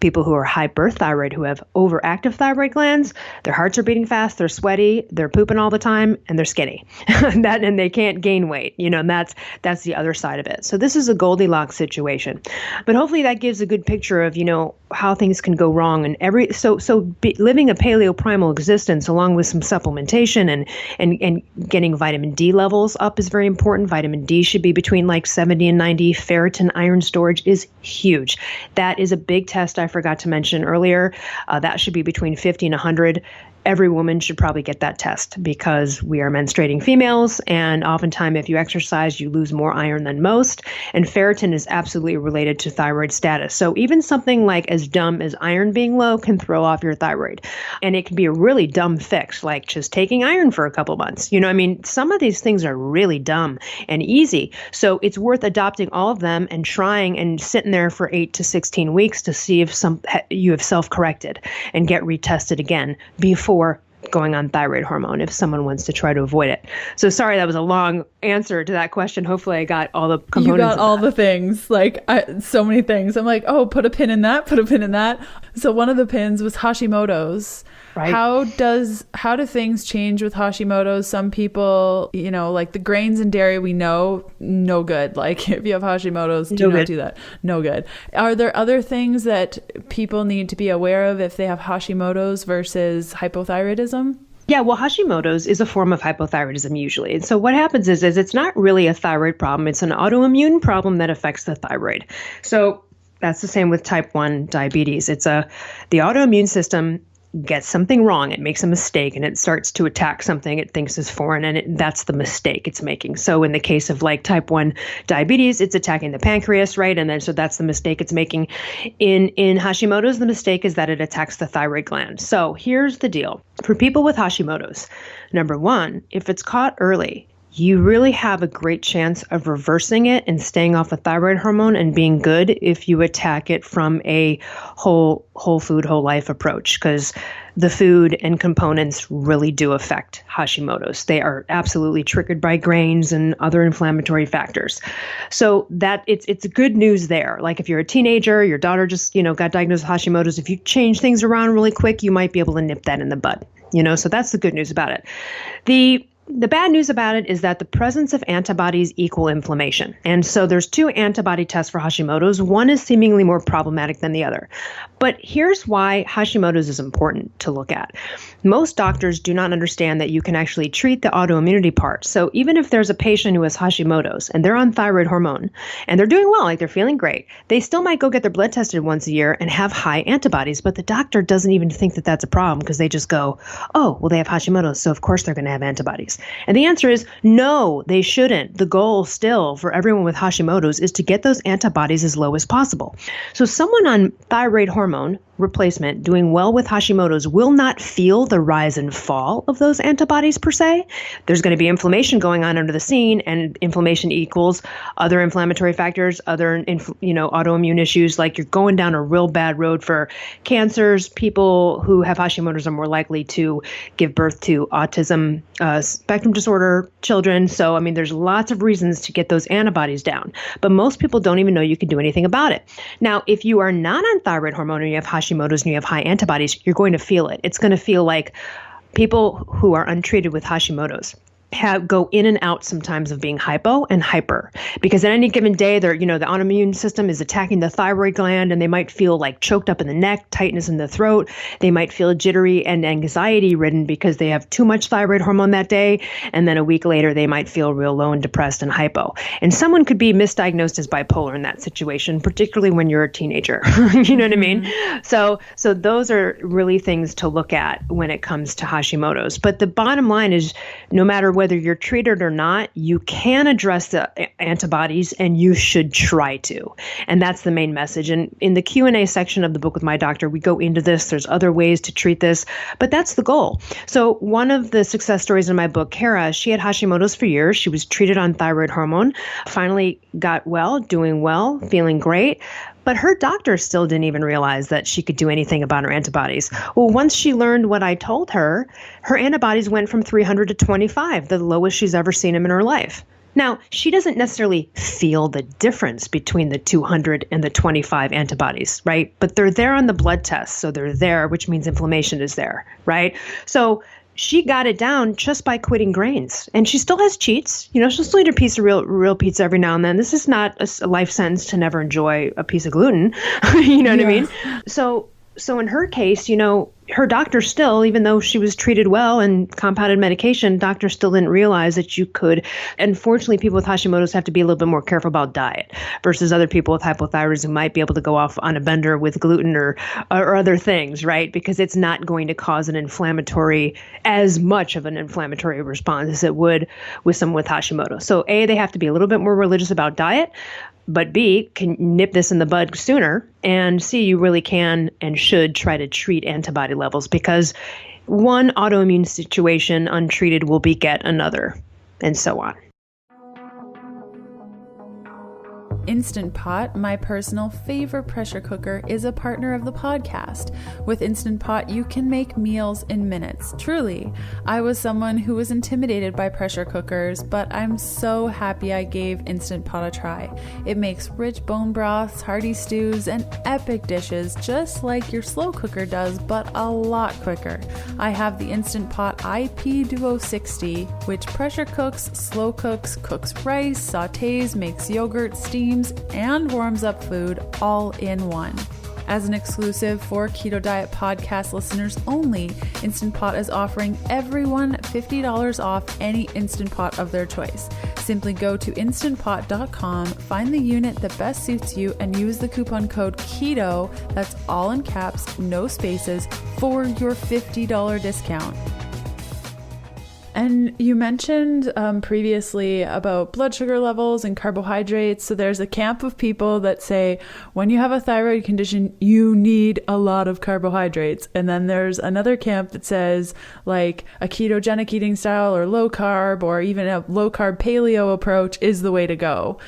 People who are hyperthyroid, who have overactive thyroid glands, their hearts are beating fast, they're sweaty, they're pooping all the time, and they're skinny. And they can't gain weight. And that's the other side of it. So this is a Goldilocks situation. But hopefully that gives a good picture of, how things can go wrong. And living a paleo-primal existence along with some supplementation and getting vitamin D levels up is very important. Vitamin D should be between 70 and 90. Ferritin iron storage is huge. That is a big test I forgot to mention earlier. That should be between 50 and 100. every woman should probably get that test because we are menstruating females. And oftentimes, if you exercise, you lose more iron than most. And ferritin is absolutely related to thyroid status. So even something like as dumb as iron being low can throw off your thyroid. And it can be a really dumb fix, like just taking iron for a couple months. Some of these things are really dumb and easy. So it's worth adopting all of them and trying and sitting there for 8 to 16 weeks to see if you have self-corrected and get retested again before going on thyroid hormone if someone wants to try to avoid it. So sorry, that was a long answer to that question. Hopefully I got all the components. You got all the things, so many things. I'm like, oh, put a pin in that, put a pin in that. So one of the pins was Hashimoto's. Right. How do things change with Hashimoto's? Some people, like the grains and dairy, we know, no good. Like if you have Hashimoto's, do not do that. No good. Are there other things that people need to be aware of if they have Hashimoto's versus hypothyroidism? Yeah, well, Hashimoto's is a form of hypothyroidism usually. And so what happens is it's not really a thyroid problem. It's an autoimmune problem that affects the thyroid. So that's the same with type 1 diabetes. The autoimmune system gets something wrong. It makes a mistake and it starts to attack something it thinks is foreign, and that's the mistake it's making. So in the case of like type 1 diabetes, it's attacking the pancreas, right? And then so that's the mistake it's making. In Hashimoto's, the mistake is that it attacks the thyroid gland. So here's the deal. For people with Hashimoto's, number one, if it's caught early, you really have a great chance of reversing it and staying off a thyroid hormone and being good if you attack it from a whole food, whole life approach, because the food and components really do affect Hashimoto's. They are absolutely triggered by grains and other inflammatory factors. So that it's good news there. Like if you're a teenager, your daughter just, got diagnosed with Hashimoto's, if you change things around really quick, you might be able to nip that in the bud, so that's the good news about it. The bad news about it is that the presence of antibodies equal inflammation. And so there's 2 antibody tests for Hashimoto's. One is seemingly more problematic than the other. But here's why Hashimoto's is important to look at. Most doctors do not understand that you can actually treat the autoimmunity part. So even if there's a patient who has Hashimoto's and they're on thyroid hormone and they're doing well, like they're feeling great, they still might go get their blood tested once a year and have high antibodies. But the doctor doesn't even think that that's a problem because they just go, oh, well, they have Hashimoto's, so of course they're going to have antibodies. And the answer is no, they shouldn't. The goal still for everyone with Hashimoto's is to get those antibodies as low as possible. So someone on thyroid hormone replacement doing well with Hashimoto's will not feel the rise and fall of those antibodies per se. There's going to be inflammation going on under the scene, and inflammation equals other inflammatory factors, other autoimmune issues. Like you're going down a real bad road for cancers. People who have Hashimoto's are more likely to give birth to autism spectrum disorder children. So, there's lots of reasons to get those antibodies down, but most people don't even know you can do anything about it. Now, if you are not on thyroid hormone and you have Hashimoto's and you have high antibodies, you're going to feel it. It's going to feel like people who are untreated with Hashimoto's go in and out sometimes of being hypo and hyper, because at any given day, the autoimmune system is attacking the thyroid gland, and they might feel like choked up in the neck, tightness in the throat. They might feel jittery and anxiety ridden because they have too much thyroid hormone that day. And then a week later, they might feel real low and depressed and hypo. And someone could be misdiagnosed as bipolar in that situation, particularly when you're a teenager. You know what I mean? So those are really things to look at when it comes to Hashimoto's. But the bottom line is, no matter whether you're treated or not, you can address the antibodies, and you should try to. And that's the main message. And in the Q&A section of the book with my doctor, we go into this. There's other ways to treat this, but that's the goal. So one of the success stories in my book, Kara, she had Hashimoto's for years. She was treated on thyroid hormone, finally got well, doing well, feeling great. But her doctor still didn't even realize that she could do anything about her antibodies. Well, once she learned what I told her, her antibodies went from 300 to 25, the lowest she's ever seen them in her life. Now, she doesn't necessarily feel the difference between the 200 and the 25 antibodies, right? But they're there on the blood test. So they're there, which means inflammation is there, right? So she got it down just by quitting grains. And she still has cheats. She'll still eat a piece of real pizza every now and then. This is not a life sentence to never enjoy a piece of gluten. You know what I mean? So in her case, her doctor still, even though she was treated well and compounded medication, doctor still didn't realize that you could. Unfortunately, people with Hashimoto's have to be a little bit more careful about diet versus other people with hypothyroidism who might be able to go off on a bender with gluten or other things, right? Because it's not going to cause as much of an inflammatory response as it would with someone with Hashimoto. So A, they have to be a little bit more religious about diet. But B, can nip this in the bud sooner, and C, you really can and should try to treat antibody levels, because one autoimmune situation untreated will beget another, and so on. Instant Pot, my personal favorite pressure cooker, is a partner of the podcast. With Instant Pot, you can make meals in minutes. Truly, I was someone who was intimidated by pressure cookers, but I'm so happy I gave Instant Pot a try. It makes rich bone broths, hearty stews, and epic dishes just like your slow cooker does, but a lot quicker. I have the Instant Pot IP Duo 60, which pressure cooks, slow cooks, cooks rice, sautés, makes yogurt, steams, and warms up food all in one. As an exclusive for Keto Diet Podcast listeners only, Instant Pot is offering everyone $50 off any Instant Pot of their choice. Simply go to instantpot.com, find the unit that best suits you, and use the coupon code KETO, that's all in caps, no spaces, for your $50 discount. And you mentioned previously about blood sugar levels and carbohydrates. So there's a camp of people that say when you have a thyroid condition, you need a lot of carbohydrates. And then there's another camp that says like a ketogenic eating style or low carb or even a low carb paleo approach is the way to go.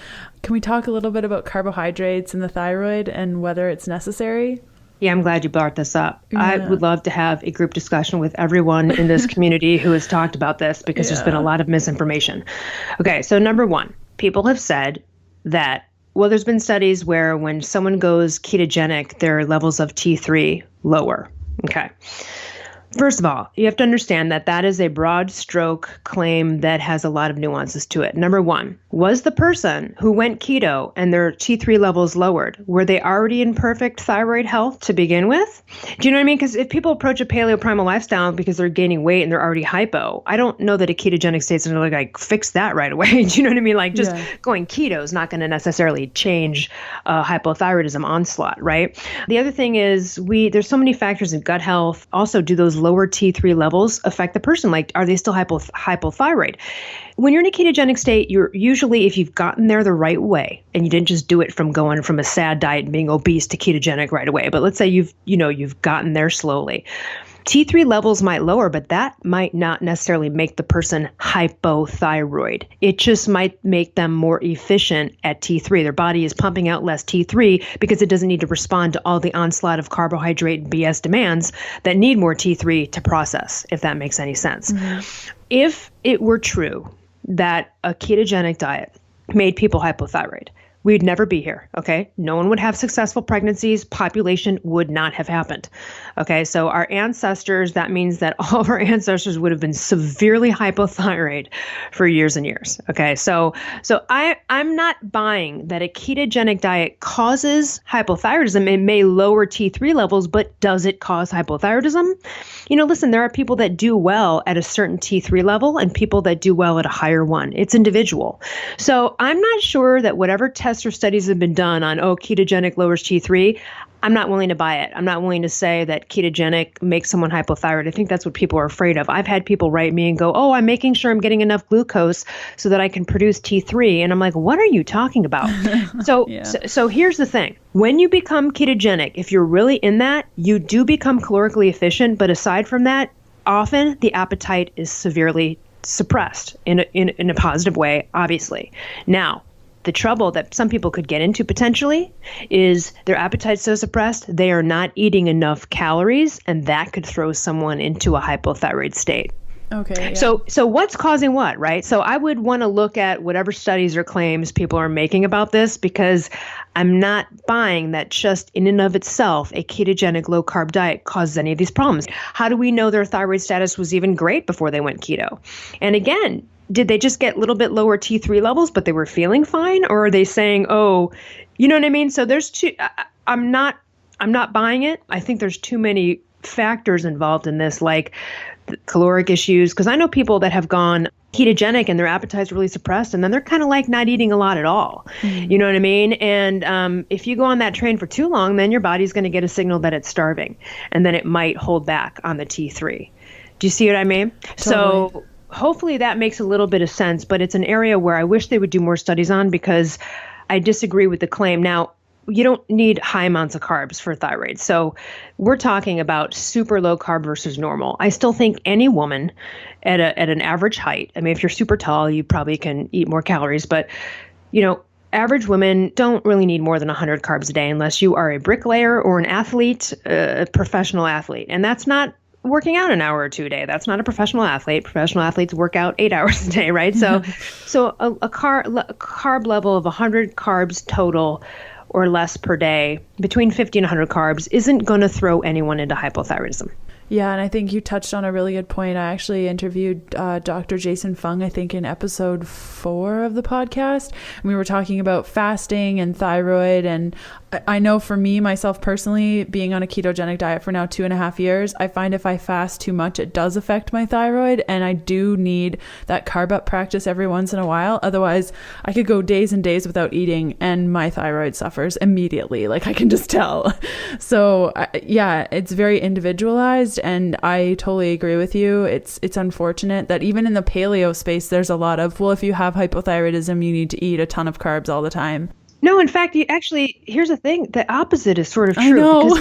Can we talk a little bit about carbohydrates and the thyroid and whether it's necessary? Yeah, I'm glad you brought this up. Yeah. I would love to have a group discussion with everyone in this community who has talked about this, because there's been a lot of misinformation. Okay, so number one, people have said that, well, there's been studies where when someone goes ketogenic, their levels of T3 lower. Okay. First of all, you have to understand that that is a broad stroke claim that has a lot of nuances to it. Number one, was the person who went keto and their T3 levels lowered, were they already in perfect thyroid health to begin with? Do you know what I mean? Because if people approach a paleo primal lifestyle because they're gaining weight and they're already hypo, I don't know that a ketogenic state is going to like fix that right away. Do you know what I mean? Like just going keto is not going to necessarily change hypothyroidism onslaught, right? The other thing is there's so many factors in gut health. Also, do those lower T3 levels affect the person? Like, are they still hypothyroid? When you're in a ketogenic state, you're usually, if you've gotten there the right way, and you didn't just do it from going from a SAD diet and being obese to ketogenic right away, but let's say you've gotten there slowly. T3 levels might lower, but that might not necessarily make the person hypothyroid. It just might make them more efficient at T3. Their body is pumping out less T3 because it doesn't need to respond to all the onslaught of carbohydrate and BS demands that need more T3 to process, if that makes any sense. Mm-hmm. If it were true that a ketogenic diet made people hypothyroid, we'd never be here, okay? No one would have successful pregnancies. Population would not have happened, okay? So our ancestors, that means that all of our ancestors would have been severely hypothyroid for years and years, okay? So I'm not buying that a ketogenic diet causes hypothyroidism. It may lower T3 levels, but does it cause hypothyroidism? Listen, there are people that do well at a certain T3 level and people that do well at a higher one. It's individual. So I'm not sure that whatever tests or studies have been done on, ketogenic lowers T3, I'm not willing to buy it. I'm not willing to say that ketogenic makes someone hypothyroid. I think that's what people are afraid of. I've had people write me and go, I'm making sure I'm getting enough glucose so that I can produce T3. And I'm like, what are you talking about? So here's the thing. When you become ketogenic, if you're really in that, you do become calorically efficient. But aside from that, often the appetite is severely suppressed in a positive way, obviously. Now, the trouble that some people could get into potentially is their appetite's so suppressed, they are not eating enough calories, and that could throw someone into a hypothyroid state. Okay. Yeah. So what's causing what, right? So I would want to look at whatever studies or claims people are making about this, because I'm not buying that just in and of itself, a ketogenic low carb diet causes any of these problems. How do we know their thyroid status was even great before they went keto? And again, did they just get a little bit lower T3 levels, but they were feeling fine? Or are they saying, you know what I mean? So there's I'm not buying it. I think there's too many factors involved in this, like caloric issues, because I know people that have gone ketogenic and their appetite's really suppressed, and then they're kind of like not eating a lot at all. You know what I mean? And if you go on that train for too long, then your body's going to get a signal that it's starving, and then it might hold back on the T3. Do you see what I mean? Totally. So hopefully that makes a little bit of sense, but it's an area where I wish they would do more studies on, because I disagree with the claim. Now, you don't need high amounts of carbs for thyroid. So we're talking about super low carb versus normal. I still think any woman at an average height, I mean, if you're super tall, you probably can eat more calories, but average women don't really need more than 100 carbs a day unless you are a bricklayer or an athlete, a professional athlete. And that's not working out an hour or two a day. That's not a professional athlete. Professional athletes work out 8 hours a day, right? So a carb level of 100 carbs total or less per day, between 50 and 100 carbs, isn't going to throw anyone into hypothyroidism. Yeah, and I think you touched on a really good point. I actually interviewed Dr. Jason Fung, I think in episode 4 of the podcast. And we were talking about fasting and thyroid. And I know for me, myself personally, being on a ketogenic diet for now 2.5 years, I find if I fast too much, it does affect my thyroid. And I do need that carb up practice every once in a while. Otherwise, I could go days and days without eating and my thyroid suffers immediately. Like I can just tell. So yeah, it's very individualized. And I totally agree with you. It's unfortunate that even in the paleo space, there's a lot of, well, if you have hypothyroidism, you need to eat a ton of carbs all the time. No, in fact, here's the thing. The opposite is sort of true.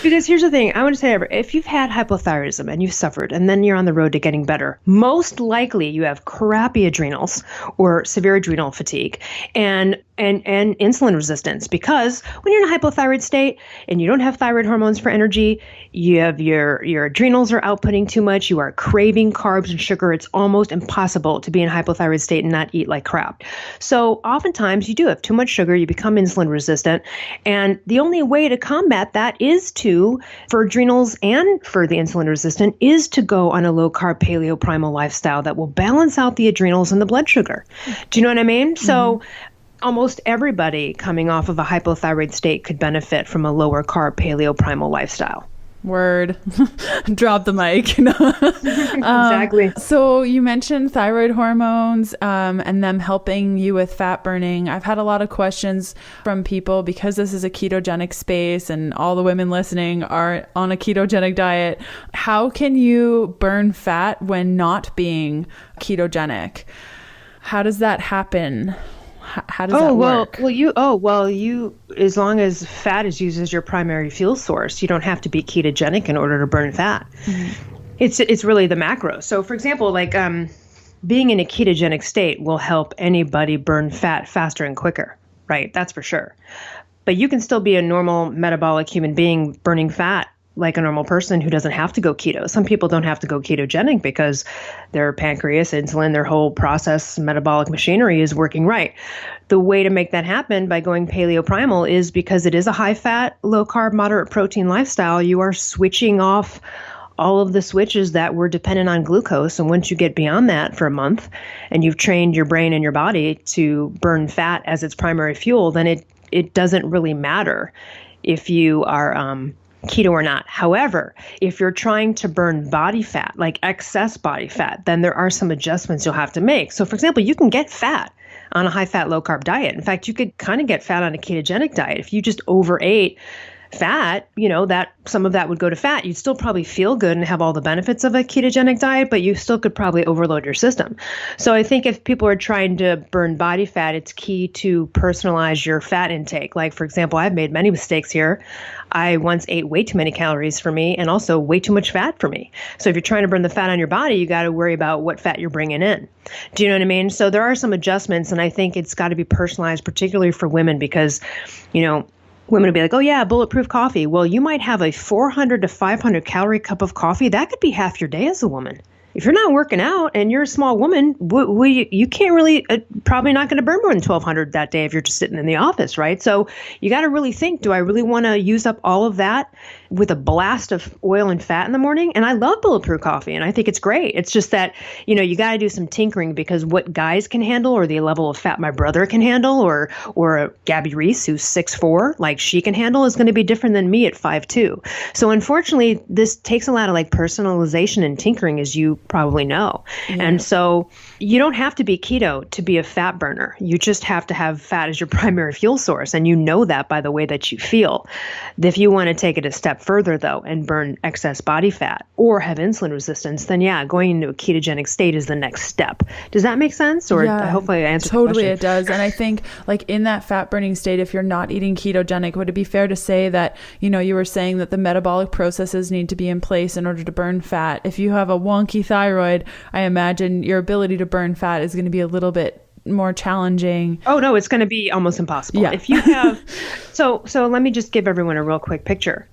Because here's the thing. I want to say, if you've had hypothyroidism and you've suffered and then you're on the road to getting better, most likely you have crappy adrenals or severe adrenal fatigue and insulin resistance, because when you're in a hypothyroid state and you don't have thyroid hormones for energy, you have your adrenals are outputting too much, you are craving carbs and sugar. It's almost impossible to be in a hypothyroid state and not eat like crap. So oftentimes you do have too much sugar, you become insulin resistant. And the only way to combat that is for adrenals and for the insulin resistant, is to go on a low carb paleo primal lifestyle that will balance out the adrenals and the blood sugar. Do you know what I mean? Mm-hmm. So almost everybody coming off of a hypothyroid state could benefit from a lower carb paleo primal lifestyle. Word. Drop the mic. Exactly. So you mentioned thyroid hormones and them helping you with fat burning. I've had a lot of questions from people because this is a ketogenic space and all the women listening are on a ketogenic diet. How can you burn fat when not being ketogenic? How does that happen? How does that work? You, as long as fat is used as your primary fuel source, you don't have to be ketogenic in order to burn fat. Mm-hmm. It's really the macros. So for example, like being in a ketogenic state will help anybody burn fat faster and quicker, right? That's for sure. But you can still be a normal metabolic human being burning fat like a normal person who doesn't have to go keto. Some people don't have to go ketogenic because their pancreas, insulin, their whole process, metabolic machinery is working right. The way to make that happen by going paleo primal is because it is a high fat, low carb, moderate protein lifestyle. You are switching off all of the switches that were dependent on glucose. And once you get beyond that for a month and you've trained your brain and your body to burn fat as its primary fuel, then it doesn't really matter if you are keto or not. However, if you're trying to burn body fat, like excess body fat, then there are some adjustments you'll have to make. So for example, you can get fat on a high fat, low carb diet. In fact, you could kind of get fat on a ketogenic diet. If you just overate fat, that some of that would go to fat. You'd still probably feel good and have all the benefits of a ketogenic diet, but you still could probably overload your system. So I think if people are trying to burn body fat, it's key to personalize your fat intake. Like, for example, I've made many mistakes here. I once ate way too many calories for me and also way too much fat for me. So if you're trying to burn the fat on your body, you got to worry about what fat you're bringing in. Do you know what I mean? So there are some adjustments, and I think it's got to be personalized, particularly for women, because, women would be like, oh yeah, bulletproof coffee. Well, you might have a 400 to 500 calorie cup of coffee. That could be half your day as a woman. if you're not working out and you're a small woman, you can't really, probably not going to burn more than 1,200 that day if you're just sitting in the office, right? So you got to really think, do I really want to use up all of that with a blast of oil and fat in the morning? And I love Bulletproof coffee, and I think it's great. It's just that, you got to do some tinkering, because what guys can handle, or the level of fat my brother can handle, or Gabby Reese, who's 6'4", like she can handle, is going to be different than me at 5'2". So unfortunately, this takes a lot of like personalization and tinkering, as you probably know. Yeah. And so you don't have to be keto to be a fat burner. You just have to have fat as your primary fuel source. And you know that by the way that you feel. If you want to take it a step further, though, and burn excess body fat or have insulin resistance, then yeah, going into a ketogenic state is the next step. Does that make sense? Or yeah, hopefully I answered totally the question. It does. And I think like in that fat burning state, if you're not eating ketogenic, would it be fair to say that, you were saying that the metabolic processes need to be in place in order to burn fat? If you have a wonky thyroid, I imagine your ability to burn fat is going to be a little bit more challenging. Oh no, it's going to be almost impossible. Yeah. If you have, so let me just give everyone a real quick picture.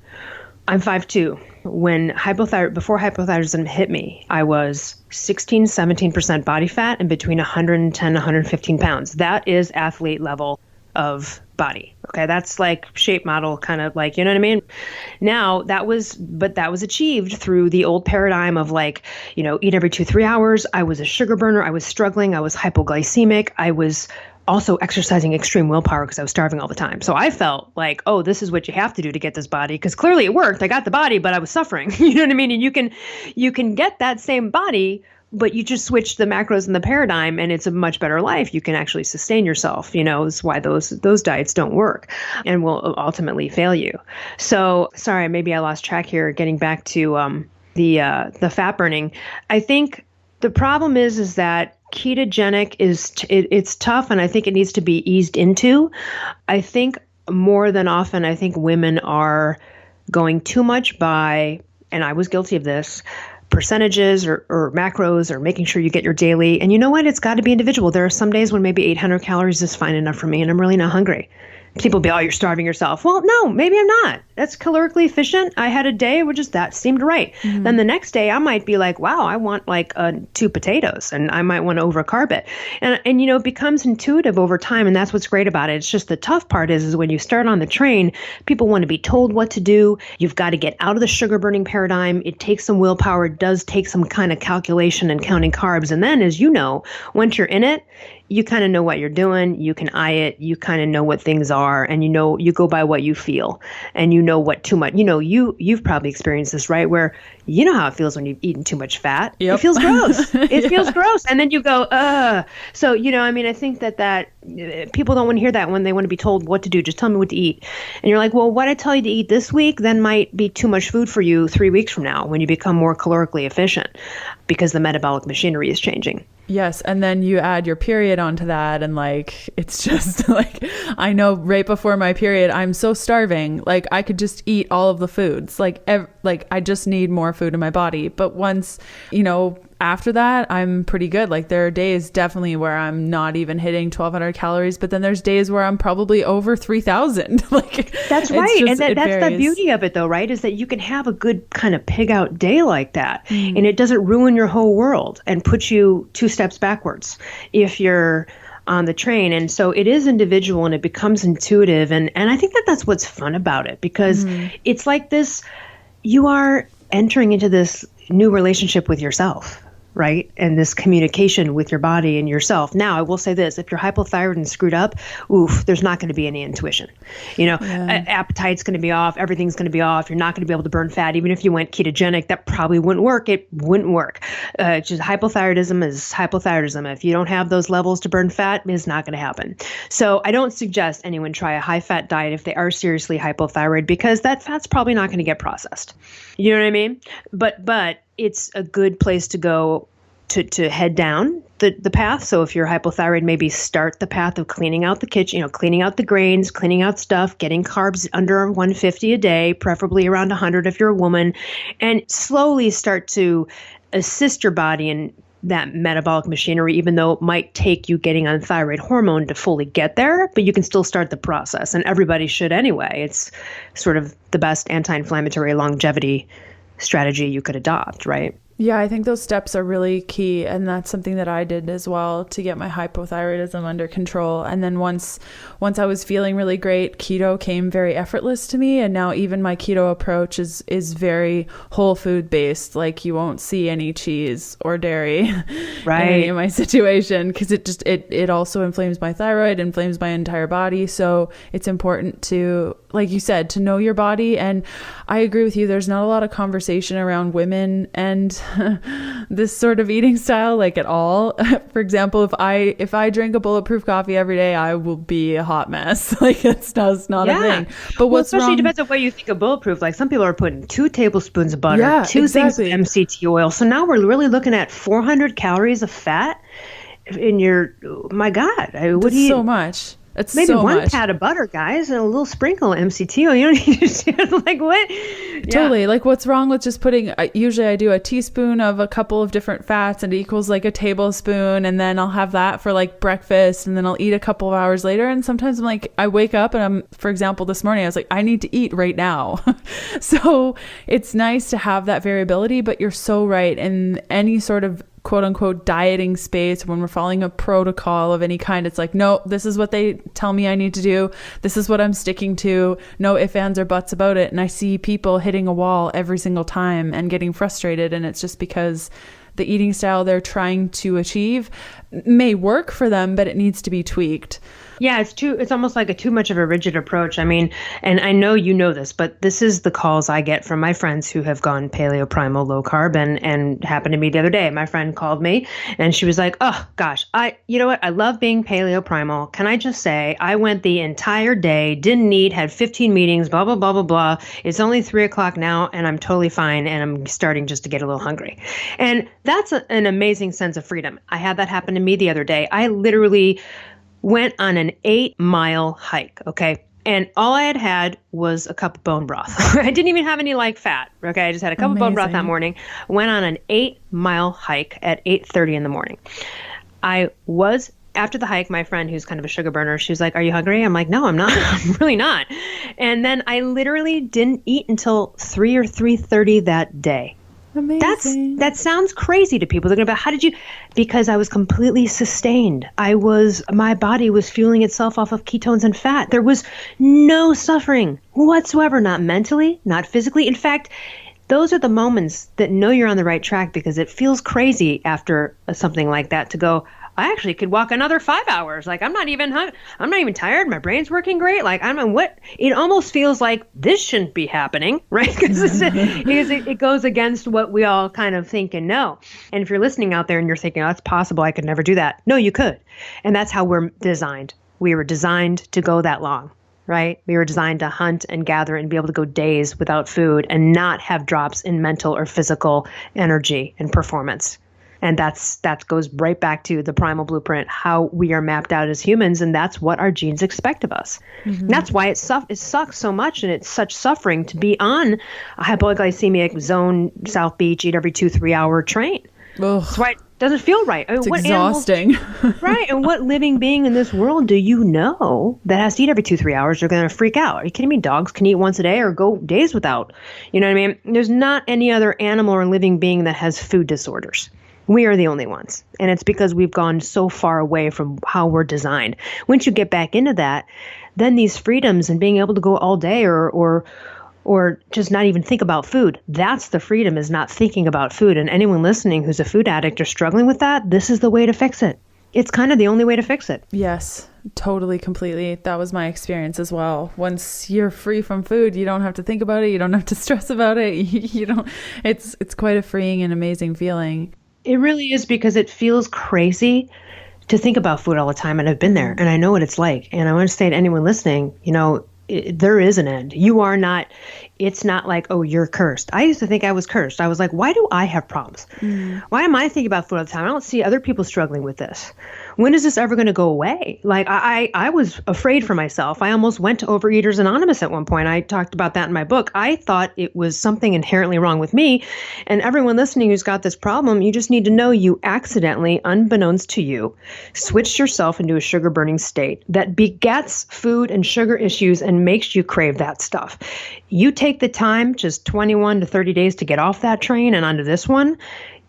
I'm 5'2". Before hypothyroidism hit me, I was 17% body fat and between 110, 115 pounds. That is athlete level of body. Okay. That's like shape model, kind of like, you know what I mean? Now that was achieved through the old paradigm of like, eat every 2-3 hours. I was a sugar burner. I was struggling. I was hypoglycemic. I was also exercising extreme willpower because I was starving all the time. So I felt like, oh, this is what you have to do to get this body, because clearly it worked. I got the body, but I was suffering. You know what I mean? And you can get that same body, but you just switch the macros and the paradigm, and it's a much better life. You can actually sustain yourself. It's why those diets don't work and will ultimately fail you. So sorry, maybe I lost track here. Getting back to the fat burning, I think the problem is that ketogenic it's tough, and I think it needs to be eased into. I think more than often, I think women are going too much by, and I was guilty of this, percentages or macros, or making sure you get your daily. And you know what? It's got to be individual. There are some days when maybe 800 calories is fine enough for me, and I'm really not hungry. People be, oh, you're starving yourself. Well, no, maybe I'm not. That's calorically efficient. I had a day where just that seemed right. Mm-hmm. Then the next day I might be like, wow, I want like 2 potatoes, and I might want to overcarb it. And it becomes intuitive over time. And that's what's great about it. It's just the tough part is when you start on the train, people want to be told what to do. You've got to get out of the sugar burning paradigm. It takes some willpower. It does take some kind of calculation and counting carbs. And then, as you know, once you're in it, you kind of know what you're doing. You can eye it. You kind of know what things are, and you go by what you feel, and you know what too much. You've probably experienced this, right? Where you know how it feels when you've eaten too much fat. Yep. It feels gross. It feels gross, and then you go, ugh. So I think that people don't want to hear that when they want to be told what to do. Just tell me what to eat, and you're like, well, what I tell you to eat this week then might be too much food for you 3 weeks from now when you become more calorically efficient, because the metabolic machinery is changing. Yes. And then you add your period onto that. And like, it's just like, I know right before my period, I'm so starving. Like I could just eat all of the foods. Like I just need more food in my body. But once, after that, I'm pretty good. Like there are days definitely where I'm not even hitting 1,200 calories, but then there's days where I'm probably over 3,000. Like that's right. And that's the beauty of it though, right? Is that you can have a good kind of pig out day like that. Mm. And it doesn't ruin your whole world and put you 2 steps backwards if you're on the train. And so it is individual, and it becomes intuitive. And I think that's what's fun about it, because it's like this, you are entering into this new relationship with yourself, right? And this communication with your body and yourself. Now, I will say this, if you're hypothyroid and screwed up, there's not going to be any intuition. Appetite's going to be off. Everything's going to be off. You're not going to be able to burn fat. Even if you went ketogenic, that probably wouldn't work. It wouldn't work. Just hypothyroidism is hypothyroidism. If you don't have those levels to burn fat, it's not going to happen. So I don't suggest anyone try a high fat diet if they are seriously hypothyroid, because that fat's probably not going to get processed. You know what I mean? But it's a good place to go to head down the path. So if you're hypothyroid, maybe start the path of cleaning out the kitchen, cleaning out the grains, cleaning out stuff, getting carbs under 150 a day, preferably around 100 if you're a woman, and slowly start to assist your body in that metabolic machinery, even though it might take you getting on thyroid hormone to fully get there, but you can still start the process, and everybody should anyway. It's sort of the best anti-inflammatory longevity strategy you could adopt, right? Yeah, I think those steps are really key. And that's something that I did as well to get my hypothyroidism under control. And then once I was feeling really great, keto came very effortless to me. And now even my keto approach is very whole food based. Like you won't see any cheese or dairy in any of my situation, because it also inflames my thyroid, inflames my entire body. So it's important to, like you said, to know your body. And I agree with you. There's not a lot of conversation around women and this sort of eating style, like at all. For example, if I drink a bulletproof coffee every day, I will be a hot mess. Like it's not a thing. But what's especially wrong? Depends on what you think of bulletproof. Like some people are putting 2 tablespoons of butter, 2 things of MCT oil. So now we're really looking at 400 calories of fat in your. My God, what do you? So much. It's maybe so one much. pat of butter, guys, and a little sprinkle of MCT oil. You don't need to do like what? Totally. Like what's wrong with just putting, usually I do a teaspoon of a couple of different fats and it equals like a tablespoon. And then I'll have that for like breakfast and then I'll eat a couple of hours later. And sometimes I'm like, I wake up and for example, this morning, I was like, I need to eat right now. So it's nice to have that variability, but you're so right. In any sort of quote unquote dieting space, when we're following a protocol of any kind, it's like, no, this is what they tell me I need to do. This is what I'm sticking to. No ifs, ands, or buts about it. And I see people hitting a wall every single time and getting frustrated. And it's just because the eating style they're trying to achieve may work for them, but it needs to be tweaked. Yeah, it's almost like too much of a rigid approach. I mean, and I know you know this, but this is the calls I get from my friends who have gone paleo, primal, low carb, and happened to me the other day. My friend called me and she was like, oh gosh, you know what? I love being paleo primal. Can I just say I went the entire day, didn't eat, had 15 meetings, blah, blah, blah, blah, blah. It's only 3:00 now and I'm totally fine. And I'm starting just to get a little hungry. And that's an amazing sense of freedom. I had that happen to me the other day. I literally went on an 8-mile hike, okay? And all I had was a cup of bone broth. I didn't even have any like fat, okay? I just had a cup of bone broth that morning. Went on an 8-mile hike at 8:30 in the morning. After the hike, my friend, who's kind of a sugar burner, she was like, are you hungry? I'm like, no, I'm not. I'm really not. And then I literally didn't eat until 3 or 3:30 that day. Amazing. That sounds crazy to people. They're going to be, how did you? Because I was completely sustained. My body was fueling itself off of ketones and fat. There was no suffering whatsoever, not mentally, not physically. In fact, those are the moments that know you're on the right track, because it feels crazy after something like that to go, I actually could walk another 5 hours. Like I'm not even tired. My brain's working great. Like it almost feels like this shouldn't be happening, right? Because it goes against what we all kind of think and know. And if you're listening out there and you're thinking, oh, it's possible, I could never do that. No, you could. And that's how we're designed. We were designed to go that long, right? We were designed to hunt and gather and be able to go days without food and not have drops in mental or physical energy and performance. And that goes right back to the primal blueprint, how we are mapped out as humans, and that's what our genes expect of us. Mm-hmm. That's why it sucks so much, and it's such suffering to be on a hypoglycemic zone, South Beach, eat every 2-3 hour train. Ugh. That's why it doesn't feel right. It's exhausting. Right, and what living being in this world do you know that has to eat every 2-3 hours? They're going to freak out. Are you kidding me? Dogs can eat once a day or go days without. You know what I mean? There's not any other animal or living being that has food disorders. We are the only ones. And it's because we've gone so far away from how we're designed. Once you get back into that, then these freedoms and being able to go all day or just not even think about food, that's the freedom, is not thinking about food. And anyone listening who's a food addict or struggling with that, this is the way to fix it. It's kind of the only way to fix it. Yes, totally, completely. That was my experience as well. Once you're free from food, you don't have to think about it. You don't have to stress about it. You don't. It's quite a freeing and amazing feeling. It really is, because it feels crazy to think about food all the time. And I've been there and I know what it's like. And I want to say to anyone listening, there is an end. It's not like, oh, you're cursed. I used to think I was cursed. I was like, why do I have problems? Why am I thinking about food all the time? I don't see other people struggling with this. when is this ever going to go away? Like I was afraid for myself. I almost went to Overeaters Anonymous at one point. I talked about that in my book. I thought it was something inherently wrong with me. And everyone listening who's got this problem, you just need to know you accidentally, unbeknownst to you, switched yourself into a sugar burning state that begets food and sugar issues and makes you crave that stuff. You take the time, just 21 to 30 days to get off that train and onto this one,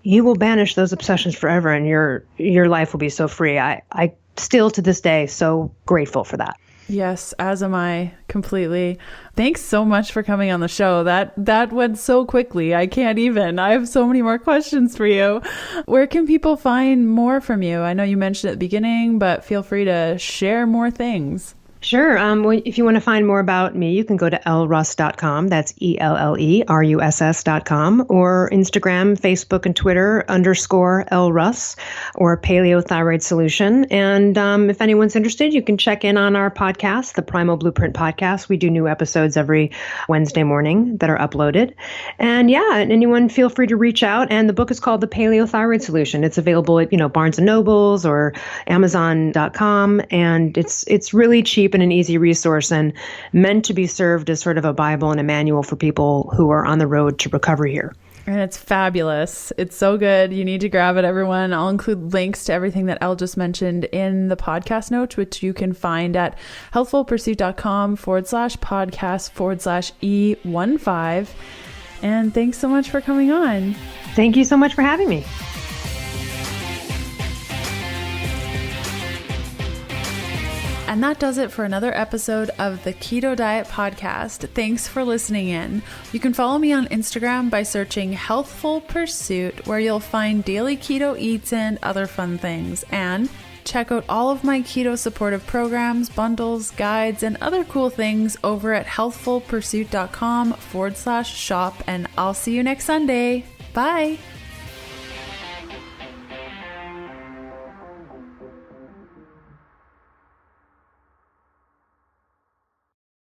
you will banish those obsessions forever, and your life will be so free. I still to this day so grateful for that. Yes, as am I, completely. Thanks so much for coming on the show. That went so quickly. I can't even. I have so many more questions for you. Where can people find more from you? I know you mentioned at the beginning, but feel free to share more things. Sure. Well, if you want to find more about me, you can go to elleruss.com. That's ELLERUSS.com, or Instagram, Facebook, and Twitter _elleruss, or Paleo Thyroid Solution. And if anyone's interested, you can check in on our podcast, the Primal Blueprint Podcast. We do new episodes every Wednesday morning that are uploaded. And yeah, anyone feel free to reach out. And the book is called The Paleo Thyroid Solution. It's available at Barnes and Nobles or Amazon.com, and it's really cheap and an easy resource, and meant to be served as sort of a Bible and a manual for people who are on the road to recovery here. And it's fabulous. It's so good. You need to grab it, everyone. I'll include links to everything that Elle just mentioned in the podcast notes, which you can find at healthfulpursuit.com/podcast/E15. And thanks so much for coming on. Thank you so much for having me. And that does it for another episode of the Keto Diet Podcast. Thanks for listening in. You can follow me on Instagram by searching Healthful Pursuit, where you'll find daily keto eats and other fun things. And check out all of my keto supportive programs, bundles, guides, and other cool things over at healthfulpursuit.com/shop. And I'll see you next Sunday. Bye.